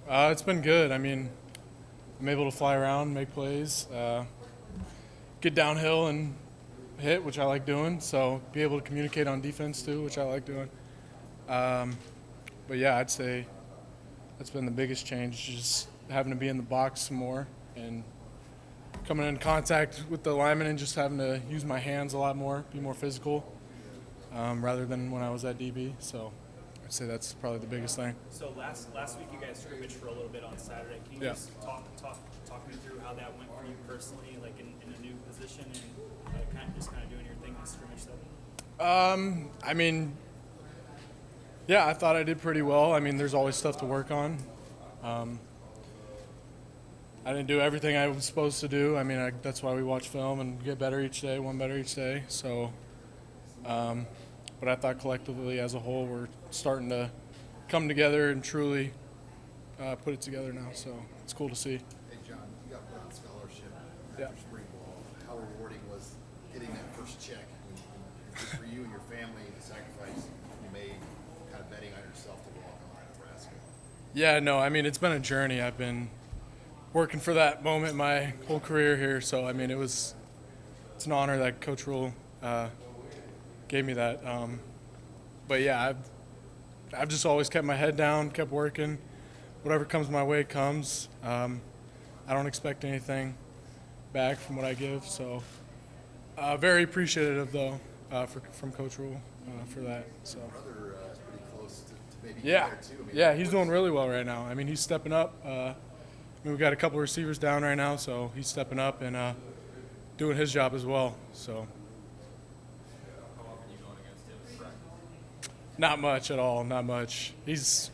It's been good. I mean, I'm able to fly around, make plays, get downhill and hit, which I like doing. So be able to communicate on defense too, which I like doing. Um, but yeah, I'd say that's been the biggest change, just having to be in the box some more and coming in contact with the linemen and just having to use my hands a lot more, be more physical, rather than when I was at DB. So I'd say that's probably the biggest thing. So last week you guys scrimmaged for a little bit on Saturday. Can you Yeah. just talk me through how that went for you personally, like in a new position and kind of doing your thing on scrimmage setting? I mean, yeah, I thought I did pretty well. I mean, there's always stuff to work on. I didn't do everything I was supposed to do. I mean, that's why we watch film and get better each day, one better each day. So, but I thought collectively as a whole we're starting to come together and truly put it together now. So it's cool to see. Hey John, you got put on scholarship Yeah. after spring ball. How rewarding was getting that first check? Just for you and your family, the sacrifice you made, kind of betting on yourself to walk on Nebraska. Yeah, no, I mean, it's been a journey. I've been working for that moment my whole career here. So, I mean, it's an honor that Coach Rule gave me that. But yeah, I've just always kept my head down, kept working. Whatever comes my way comes. I don't expect anything back from what I give. So, very appreciative though from Coach Rule for that. So. Brother is pretty close to maybe Yeah, there too. I mean, yeah, he's doing really well right now. I mean, he's stepping up. I mean, we've got a couple of receivers down right now, so he's stepping up and doing his job as well. So. Not much at all. Not much. He's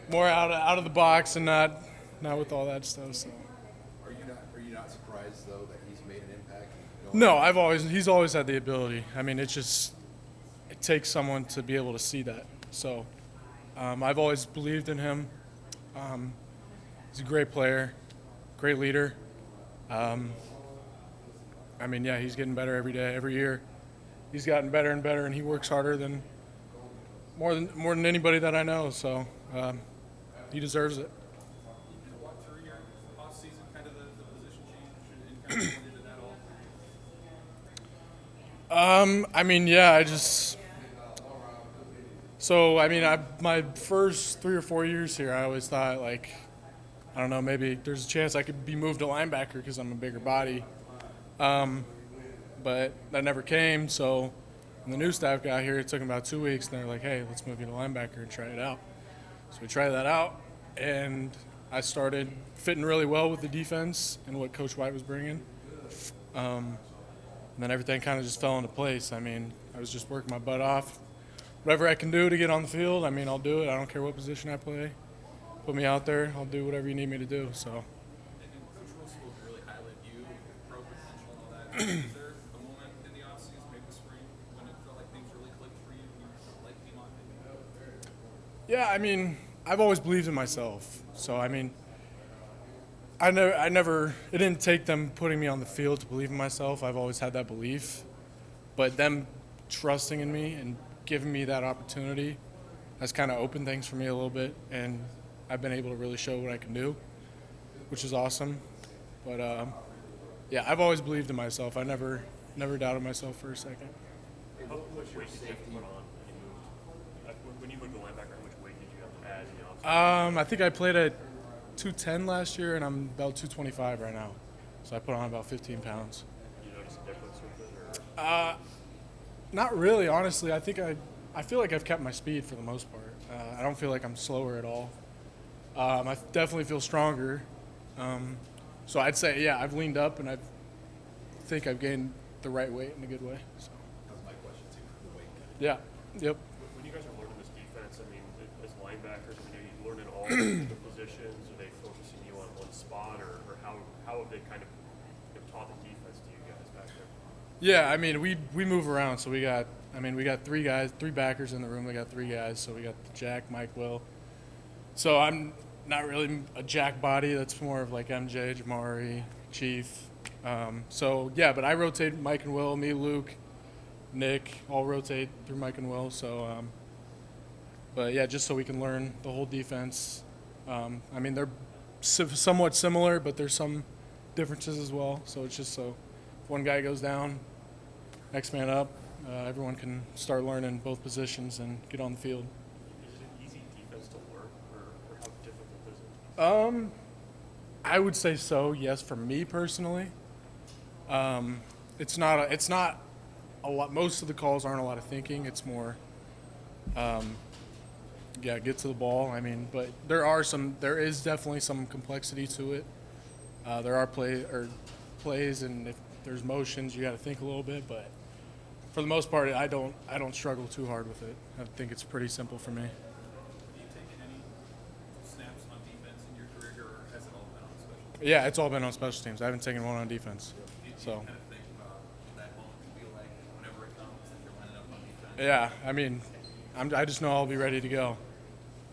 more out of the box and not with all that stuff. So. Are you not surprised though that he's made an impact? No, he's always had the ability. I mean, it takes someone to be able to see that. So, I've always believed in him. He's a great player, great leader. I mean, yeah, he's getting better every day, every year. He's gotten better and better, and he works harder than more than anybody that I know. So, he deserves it. Did you walk through your off-season, kind of the position change and kind of went into that all? I mean, yeah, So, I mean, my first 3 or 4 years here, I always thought, like, I don't know, maybe there's a chance I could be moved to linebacker because I'm a bigger body. But that never came, so when the new staff got here, it took them about 2 weeks, and they're like, hey, let's move you to linebacker and try it out. So we tried that out, and I started fitting really well with the defense and what Coach White was bringing. And then everything kind of just fell into place. I mean, I was just working my butt off. Whatever I can do to get on the field, I mean, I'll do it. I don't care what position I play. Put me out there. I'll do whatever you need me to do. So. And Coach Rule spoke really highly of you, pro potential and all that. Is there a moment in the offseason, maybe the spring, when it felt like things really clicked for you and you felt like came on maybe? Yeah, I mean, I've always believed in myself. So, I mean, I never, it didn't take them putting me on the field to believe in myself. I've always had that belief. But them trusting in me and giving me that opportunity has kind of opened things for me a little bit. And I've been able to really show what I can do, which is awesome. But, yeah, I've always believed in myself. I never doubted myself for a second. How much weight did you have to put on when you moved to linebacker? How much weight did you have to add in the offseason? I think I played at 210 last year, and I'm about 225 right now. So I put on about 15 pounds. Did you notice a difference with it? Or? Not really, honestly. I think I feel like I've kept my speed for the most part. I don't feel like I'm slower at all. I definitely feel stronger. So I'd say, yeah, I've leaned up, and I think I've gained the right weight in a good way. So. That was my question too. The weight. Yeah. Yep. When you guys are learning this defense, I mean, as linebackers, I mean, are you learning all the positions? Are they focusing you on one spot, or how have they kind of taught the defense to you guys back there? Yeah, I mean, we move around. So we got 3 backers in the room. We got 3 guys. So we got Jack, Mike, Will. So I'm not really a Jack body. That's more of like MJ, Jamari, Chief. So yeah, but I rotate Mike and Will, me, Luke, Nick, all rotate through Mike and Will. So, but yeah, just so we can learn the whole defense I mean, they're somewhat similar, but there's some differences as well. So it's just so if one guy goes down, next man up, everyone can start learning both positions and get on the field. Is it an easy defense to learn, or how difficult is it? I would say so. Yes, for me personally, it's not a lot. Most of the calls aren't a lot of thinking. It's more, get to the ball. I mean, but there is definitely some complexity to it. There are plays, and if there's motions, you got to think a little bit. But for the most part, I don't struggle too hard with it. I think it's pretty simple for me. Have you taken any snaps on defense in your career, or has it all been on special teams? Yeah, it's all been on special teams. I haven't taken one on defense. Do you So. kind of think about what that moment can feel like whenever it comes and you're lining up on defense? Yeah, I mean, I just know I'll be ready to go.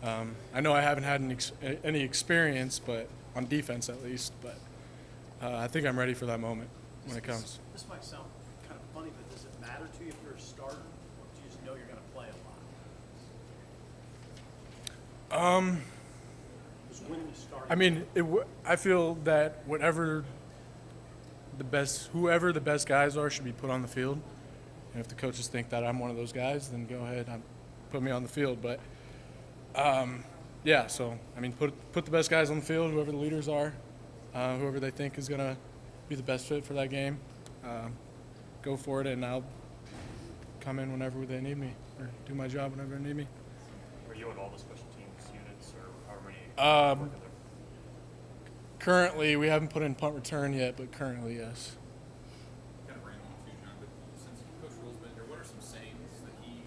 I know I haven't had any experience, but on defense at least. But I think I'm ready for that moment when it comes. This might sound kind of funny, but does it matter to you if you're a starter, or do you just know you're going to play a lot? Just winning the starting. I mean, I feel that whoever the best guys are should be put on the field. And if the coaches think that I'm one of those guys, then go ahead and put me on the field. But yeah, so I mean, put the best guys on the field, whoever the leaders are, whoever they think is gonna be the best fit for that game. Go for it, and I'll come in whenever they need me, or do my job whenever they need me. Are you on all the special teams units, or how many? Working there? Currently, we haven't put in punt return yet, but currently, yes. Kind of random too, John, but since Coach Rule's been here, what are some sayings that he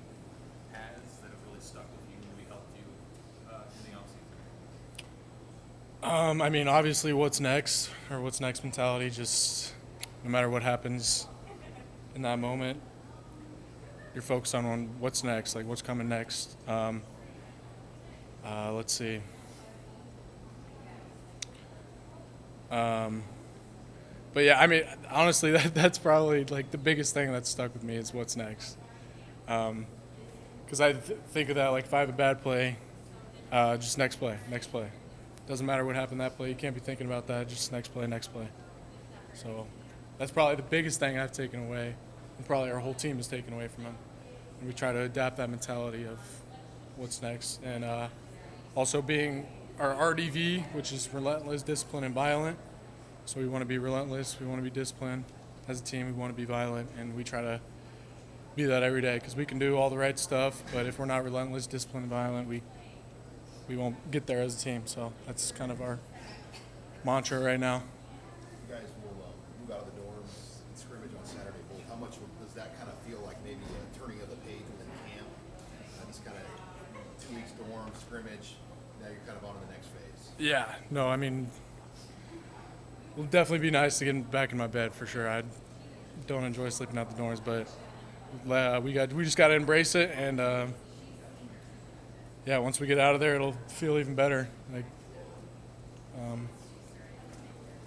has that have really stuck with you and really helped you in the offseason? I mean, obviously, what's next mentality. Just no matter what happens in that moment, you're focused on what's next, like what's coming next. Let's see. But yeah, I mean, honestly, that's probably like the biggest thing that's stuck with me is what's next. Because I think of that like if I have a bad play, just next play. Doesn't matter what happened that play. You can't be thinking about that. Just next play. So that's probably the biggest thing I've taken away, and probably our whole team has taken away from him. And we try to adapt that mentality of what's next, and also being our RDV, which is relentless, disciplined, and violent. So we want to be relentless. We want to be disciplined. As a team, we want to be violent, and we try to be that every day because we can do all the right stuff, but if we're not relentless, disciplined, and violent, we won't get there as a team. So that's kind of our mantra right now. You guys will move out of the dorms and scrimmage on Saturday. Well, how much does that kind of feel like maybe a turning of the page within camp? Just kind of 2 weeks dorm, scrimmage, now you're kind of on to the next phase. Yeah, no, I mean, it'll definitely be nice to get back in my bed for sure. I don't enjoy sleeping out the dorms, but we just got to embrace it, and yeah, once we get out of there, it'll feel even better. Like,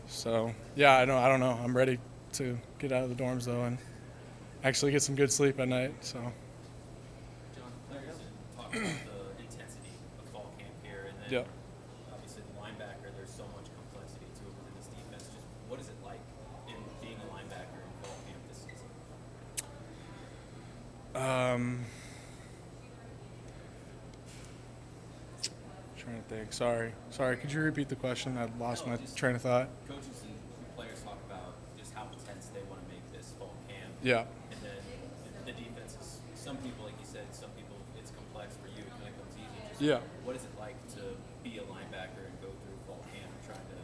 so yeah, I don't know. I'm ready to get out of the dorms though, and actually get some good sleep at night. So. John, players talk about the intensity of fall camp here, and then Yep. obviously the linebacker, there's so much complexity to it within this defense. Just what is it like in being a linebacker in fall camp this season? Trying to think. Sorry. Could you repeat the question? I lost my train of thought. Coaches and players talk about just how intense they want to make this fall camp. Yeah. And then the defense is, some people, like you said, some people it's complex. For you, it kind of comes easy. Just Yeah. What is it like to be a linebacker and go through fall camp and trying to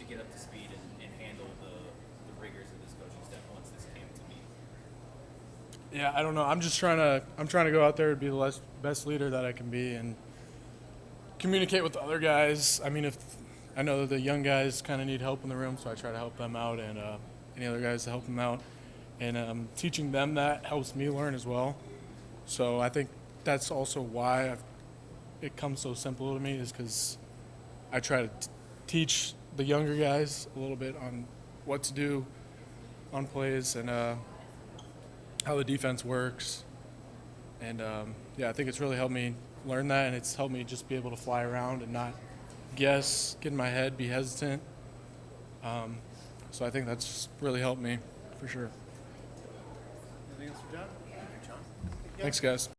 get up to speed and handle the rigors of this coaching staff once this camp to meet? Yeah, I don't know. I'm trying to go out there and be the best leader that I can be and communicate with the other guys. I mean, if I know that the young guys kind of need help in the room, so I try to help them out, and any other guys to help them out. And teaching them that helps me learn as well. So I think that's also why it comes so simple to me, is because I try to teach the younger guys a little bit on what to do on plays and how the defense works. And yeah, I think it's really helped me learn that, and it's helped me just be able to fly around and not guess, get in my head, be hesitant. So I think that's really helped me for sure. Anything else for John? John? Thanks, guys.